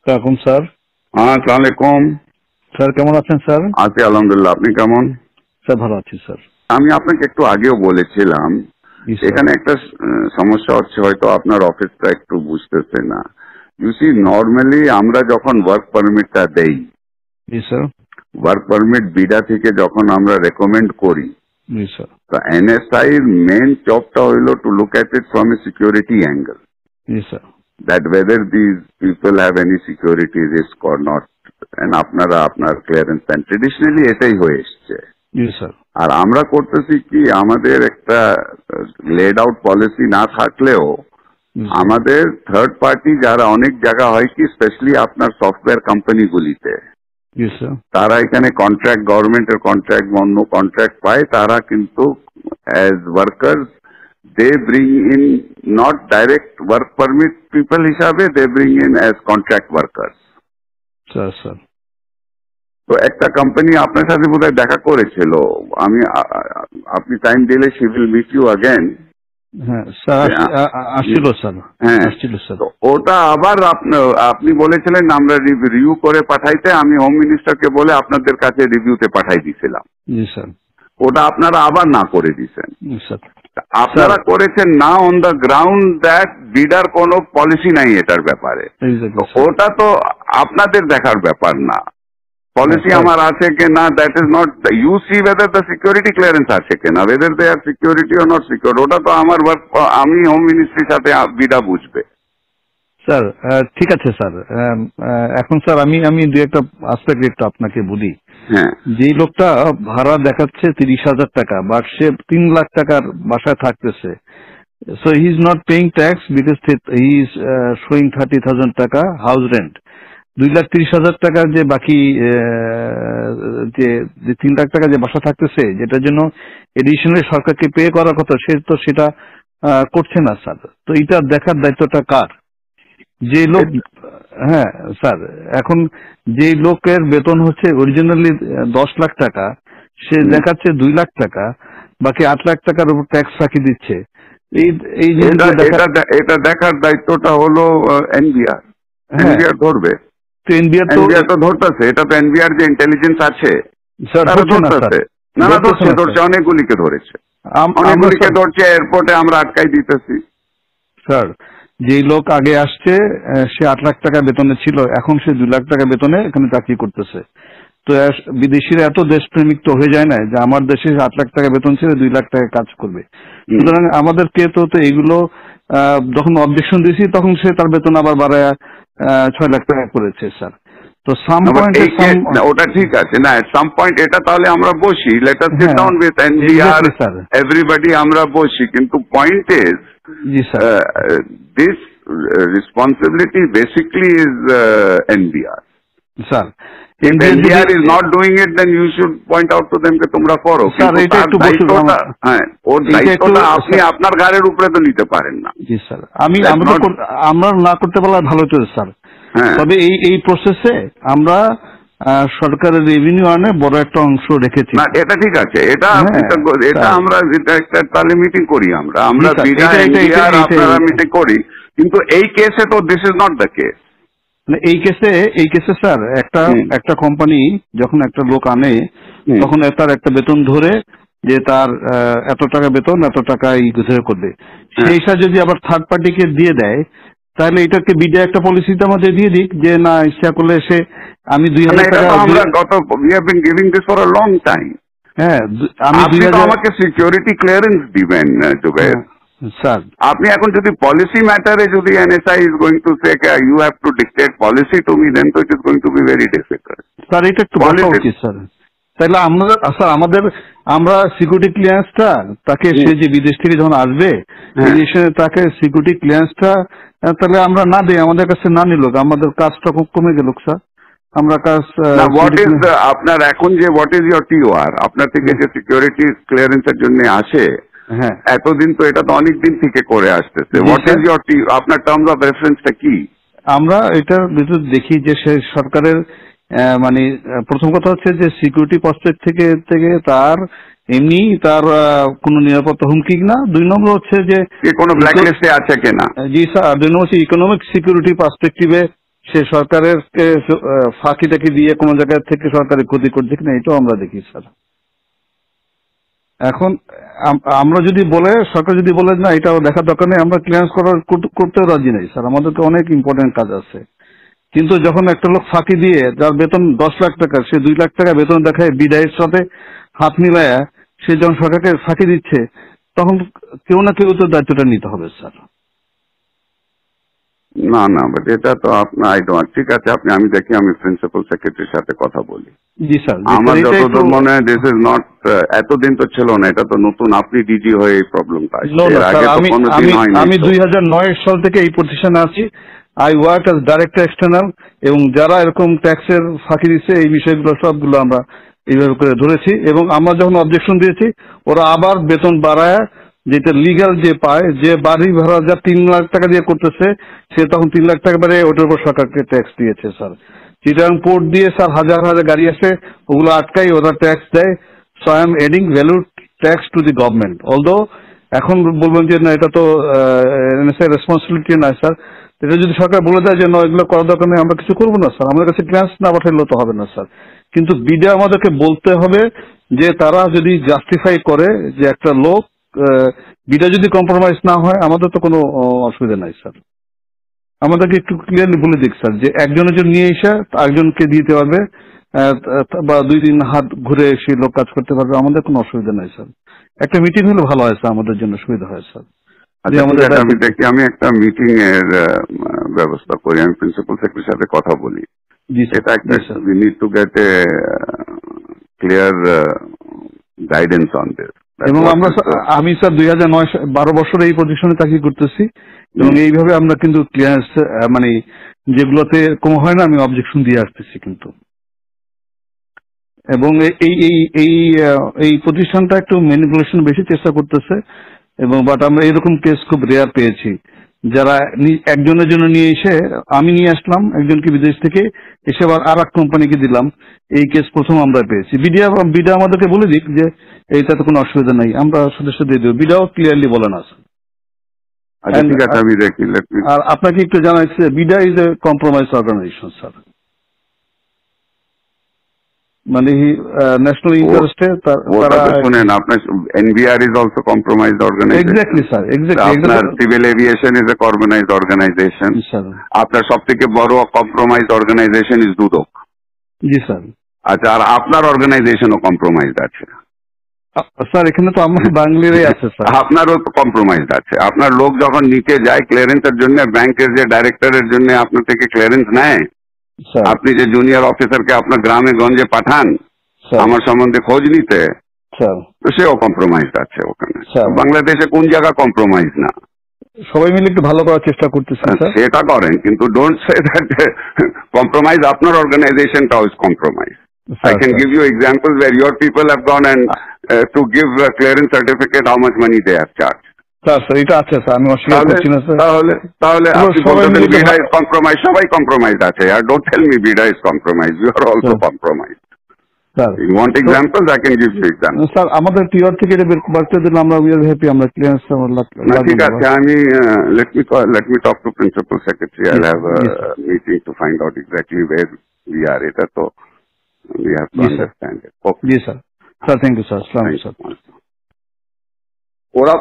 আসসালাম স্যার। হ্যাঁ, আসসালামু আলাইকুম। স্যার কেমন আছেন স্যার? আছি আলহামদুলিল্লাহ। আপনি কেমন? স্যার ভালো আছি স্যার। আমি আপনাকে একটু আগেও বলেছিলাম জি স্যার। এখানে একটা সমস্যা হচ্ছে, হয়তো আপনার অফিসটা একটু বুঝতেছে না। ইউ সি, নর্মালি আমরা যখন ওয়ার্ক পারমিটটা দেই, জি স্যার। ওয়ার্ক পারমিট বিডা থেকে যখন আমরা রেকমেন্ড করি, জি স্যার। তো এনএসআই এর মেন জবটা হইল to look at it from a security angle, G sir. that whether these people have any security risk or not, and আপনারা আপনার ক্লিয়ারেন্স দেন। ট্রেডিশনালি এটাই হয়ে এসছে। জি স্যার। আর আমরা করতেছি কি, আমাদের একটা লেড আউট পলিসি না থাকলেও আমাদের থার্ড পার্টি যারা অনেক জায়গা হয় কি, স্পেশালি আপনার সফটওয়্যার কোম্পানিগুলিতে, জি স্যার। তারা এখানে কন্ট্রাক্ট, গভর্নমেন্টের কন্ট্রাক্ট, অন্য কন্ট্রাক্ট পায়, তারা কিন্তু as workers they bring in not direct work permit people হিসাবে, they bring in as contract workers. Sir sir. তো একটা কোম্পানি আপনার সাথে বোধহয় দেখা করেছিল, আমি আপনি টাইম দিলে she will meet you again. হ্যাঁ স্যার, আসছিল স্যার। হ্যাঁ, আসছিল স্যার। তো ওটা আবার আপনি বলেছিলেন আমরা রিভিউ করে পাঠাইতে, আমি হোম মিনিস্টারকে বলে আপনাদের কাছে রিভিউতে পাঠাই দিয়েছিলাম। জি স্যার। ওটা আপনারা আবার না করে দিয়েছেন। জি স্যার। আপনারা করেছেন না অন দ্য গ্রাউন্ড দ্যাট বিডার কোনো পলিসি নাই এটার ব্যাপারে। ওটা তো আপনাদের দেখার ব্যাপার না, পলিসি আমার আছে কিনা, that is not, you see whether the security clearance আছে কিনা, whether they are security or not secure, ওটা তো আমার ওয়ার্ক, আমি হোম মিনিস্ট্রির সাথে বিডা বুঝবে। স্যার ঠিক আছে স্যার। এখন স্যার আমি দু একটা আসপেক্ট একটু আপনাকে বলি। হ্যাঁ, যে লোকটা ভাড়া দেখাচ্ছে 30,000 টাকা, বাট সে 3 লাখ টাকার বাসায় থাকতেছে, so he is not paying tax because he is showing 30,000 টাকা হাউস রেন্ট। 2,30,000 টাকার যে বাকি যে 3 লাখ টাকা যে বাসা থাকতেছে, যেটার জন্য এডিশনালি সরকারকে পে করার কথা, সে তো সেটা করছে না স্যার। তো এটা দেখার দায়িত্বটা কার? যে লোক, হ্যাঁ স্যার, এখন যে লোকের বেতন হচ্ছে অরিজিনালি 10 লাখ টাকা, সে দেখাচ্ছে 2 লাখ টাকা, বাকি 8 লাখ টাকার উপর ট্যাক্স ফাঁকি দিচ্ছে। এটা দেখার দায়িত্বটা হলো এনবিআর। এনবিআর ধরবে, এনবিআর তো ধরতেছে, এটা তো এনবিআর যে ইন্টেলিজেন্স আছে তারা ধরতেছে। না ধরছে, অনেকগুলিকে ধরেছে, অনেকগুলিকে ধরছে, এয়ারপোর্টে আমরা আটকাই দিতেছি। স্যার, যে লোক আগে আসছে সে 8 লাখ টাকা বেতনে ছিল, এখন সে 2 লাখ টাকা বেতনে এখানে চাকরি করতেছে। তো বিদেশিরা এত দেশপ্রেমিক তো হয়ে যায় না যে আমার দেশে 8 লাখ টাকা বেতন ছিল, 2 লাখ টাকা কাজ করবে। সুতরাং আমাদেরকে তো এগুলো যখন অবজেকশন দিয়েছি, তখন সে তার বেতন আবার বাড়ায় 6 লাখ টাকা করেছে স্যার। তো সাম পয়েন্ট ওটা ঠিক আছে না, সাম পয়েন্ট এটা তাহলে আমরা বসি, let us sit down with NBR, everybody আমরা বসি, কিন্তু point is this responsibility basically is NBR. Sir, if NBR is not doing it, then you should point out to them that তোমরা করো। Sir এটা একটু দায়িত্বটা, হ্যাঁ, ওর দায়িত্বটা আপনি আপনার ঘাড়ের উপরে তো নিতে পারেন না। জি স্যার, আমরা না করতে পারলে ভালো তো স্যার। তবে এই প্রসেসে আমরা সরকারের রেভিনিউ আনে বড় একটা অংশ রেখেছি। না, এটা ঠিক আছে, এটা আমরা একটা তাহলে মিটিং করি, আমরা আপনারা মিটিং করি, কিন্তু এই কেসে তো this is not the case. এই কেসে স্যার একটা কোম্পানি যখন একটা লোক আনে, তখন তার একটা বেতন ধরে যে তার এত টাকা বেতন, এত টাকা ধরে করবে, সেই হিসাবে যদি আবার থার্ড পার্টিকে দিয়ে দেয়, তাহলে এটাকে বিডা একটা পলিসিতে আমাদের দিয়ে দিক যে না, ইচ্ছা করলে সে আমি 2,000 টাকা, আমরা we have been giving this for a long time. হ্যাঁ, আমি আমাকে সিকিউরিটি ক্লিয়ারেন্স দিবেন জুবের স্যার। আপনি এখন যদি পলিসি ম্যাটারে যদি NSI is going to say you have to dictate policy to me, then তো it is going to be very difficult. Sir এটা একটু বলা উচিত স্যার। তাহলে আমরা সিকিউরিটি ক্লিয়ারেন্সটা তাকে, সে যে বিদেশ থেকে যখন আসবে তাকে সিকিউরিটি ক্লিয়ারেন্সটা তাহলে আমরা না দিই, আমাদের কাছে না নিল, আমাদের কাজটা খুব কমে গেল স্যার। আমরা কাজ আপনার এখন যে হোয়াট ইজ ইয়োর টিওআর, আপনার থেকে যে সিকিউরিটি ক্লিয়ারেন্সের জন্য আসে, হ্যাঁ, এতদিন তো এটা তো অনেক দিন থেকে করে আসতেছে, হোয়াট ইজ ইয়োর আপনার টার্মস অফ রেফারেন্সটা কি? আমরা এটার ভিতর দেখি যে সে সরকারের মানে প্রথম কথা হচ্ছে যে সিকিউরিটি পার্সপেক্ট থেকে তার এমনি তার কোনো নিরাপত্তা হুমকি না। 2 নম্বর হচ্ছে যে কোনো ব্ল্যাকলিস্টে আছে কিনা। জি স্যার। 2 নম্বর হচ্ছে ইকোনমিক সিকিউরিটি পার্সপেক্টিভে সে সরকারের ফাঁকি টাকি দিয়ে কোনো জায়গা থেকে সরকারের ক্ষতি করছে কিনা এটাও আমরা দেখি স্যার। এখন আমরা যদি বলে সরকার যদি বলে না এটাও দেখার দরকার নেই, আমরা ক্লিয়ারেন্স করতেও রাজি নেই স্যার, আমাদেরকে অনেক ইম্পর্টেন্ট কাজ আছে। কিন্তু যখন একটা লোক ফাঁকি দিয়ে যার বেতন 10 লাখ টাকা, সে 2 লাখ টাকা বেতন দেখায় বিদায়ের সাথে হাত মিলায়া সে যখন সরকারকে ফাঁকি দিচ্ছে, তখন কেউ না কেউ তো দায়িত্বটা নিতে হবে স্যার। না না, বাট এটা তো আপনার ঠিক আছে, আমি দেখি, আমি প্রিন্সিপাল সেক্রেটারির সাথে কথা বলি। জি স্যার, আমার যতদূর মনে হয় দিস ইজ নট, এতদিন তো ছিল না, এটা তো নতুন, আপনি ডিজি হয়ে এই প্রবলেমটা আমি 2009 সাল থেকে এই প্রতিষ্ঠানে আছি। I work as director external, এবং যারা এরকম ট্যাক্সের ফাঁকি দিচ্ছে এই বিষয়গুলো সবগুলো আমরা এইভাবে করে ধরেছি, এবং আমরা যখন অবজেকশন দিয়েছি ওরা আবার বেতন বাড়ায়, যেটা লিগাল যে পায়, যে বাড়ি ভাড়া যা 3 লাখ টাকা দিয়ে করতেছে সে তখন 3 লাখ টাকা বাড়ে ওটার উপর সরকারকে ট্যাক্স দিয়েছে স্যার। চিটাগাং পোর্ট দিয়ে স্যার হাজার হাজার গাড়ি আসে, ওগুলো আটকাই ওরা ট্যাক্স দেয়। So I am adding value tax to the government. Although এখন বলবেন যে না এটা তো রেসপন্সিবিলিটি নয় স্যার, এটা যদি সরকার বলে দেয় যে না এগুলো করার দরকার নেই, আমরা কিছু করবো না স্যার, আমাদের কাছে ক্লিয়ারেন্স না পাঠাইলেও তো হবে না স্যার। কিন্তু বিডা আমাদেরকে বলতে হবে যে তারা যদি জাস্টিফাই করে যে একটা লোক বিডা যদি কম্প্রোমাইজ না হয় আমাদের তো কোনো অসুবিধা নাই স্যার। আমাদেরকে একটু ক্লিয়ারলি বলে দিক স্যার যে একজনের জন্য নিয়ে এসে আরেকজনকে দিতে পারবে, বা 2-3 হাত ঘুরে এসে লোক কাজ করতে পারবে, আমাদের কোনো অসুবিধা নাই স্যার। একটা মিটিং হলে ভালো হয় স্যার, আমাদের জন্য সুবিধা হয় স্যার। আমি দেখি, আমি একটা মিটিং এর ব্যবস্থা করি, আমি প্রিন্সিপাল সেক্রেটারির সাথে কথা বলি। এটা একটা we need to get A clear guidance on this. এবং আমি স্যার 2009-12 বছরে এই পজিশনে চাকরি করতেছি, এবং এইভাবে আমরা কিন্তু ক্লিয়ারেন্স মানে যেগুলোতে কম হয় না আমি অবজেকশন দিয়ে আসতেছি কিন্তু। এবং এই প্রতিষ্ঠানটা একটু ম্যানিপুলেশন বেশি চেষ্টা করতেছে, এবং বাট আমরা এরকম কেস খুব রেয়ার পেয়েছি যারা একজনের জন্য নিয়ে এসে, আমি নিয়ে আসলাম একজনকে বিদেশ থেকে, এসে আবার আর এক কোম্পানিকে দিলাম, এই কেস প্রথম আমরা পেয়েছি। বিডা আমাদেরকে বলে দিক যে এইটাতে কোনো অসুবিধা নাই, আমরা সদস্য দিয়ে দেবো, বিডাও ক্লিয়ারলি বলে না স্যার। ঠিক আছে, আমি দেখি। আর আপনাকে একটু জানাচ্ছি, BIDA is a compromise organization sir, মানে ন্যাশনাল ইন্টারেস্টে শুনেন, আপনার NBR is also compromised organization. Exactly sir, exactly. আপনার civil aviation is a compromised organization. আপনার সব থেকে বড় কম্প্রোমাইজড অর্গানাইজেশন ইজ দুদক। জি স্যার। আচ্ছা, আর আপনার অর্গানাইজেশনও কম্প্রোমাইজড আছে স্যার? এখানে তো আমার বাংলারই আছে স্যার। আপনারও তো কম্প্রোমাইজড আছে। আপনার লোক যখন নিতে যায় ক্লিয়ারেন্সের জন্য, ব্যাংকের যে ডাইরেক্টরের জন্য আপনার থেকে ক্লিয়ারেন্স নেয়, আপনি যে জুনিয়র অফিসারকে আপনার গ্রামে গঞ্জে পাঠান আমার সম্বন্ধে খোঁজ নিতে, তো সেও কম্প্রোমাইজড আছে ওখানে। বাংলাদেশে কোন জায়গা কম্প্রোমাইজ না? সবাই মিলে একটু ভালো করার চেষ্টা করতেছে, সেটা করেন, কিন্তু ডোন্ট সে দ্যাট কম্প্রোমাইজ আপনার অর্গানাইজেশনটাও is compromise. I can give you examples where your people have gone and to give a clearance certificate, how much money they have charged. Sir এটা আছে স্যার, আমি অস্বীকার করছি না স্যার। তাহলে আপনি বলতেন বিডা ইজ কম্প্রোমাইজ, সবাই কম্প্রোমাইজ আছে। আর don't tell me BIDA is compromise, you are also compromise. Sir you want examples, I can give you example. Sir আমাদের টিআর থেকে এটা বাড়তে দিলে আমরা উই আর হ্যাপি, আমরা ক্লিয়ারেন্স ঠিক আছে। আমি let me talk to principal secretary. I'll have a meeting to find out exactly where we are. এটা তো we have to understand it. Ji sir. Sir thank you sir. আসসালামু আলাইকুম sir. ওরা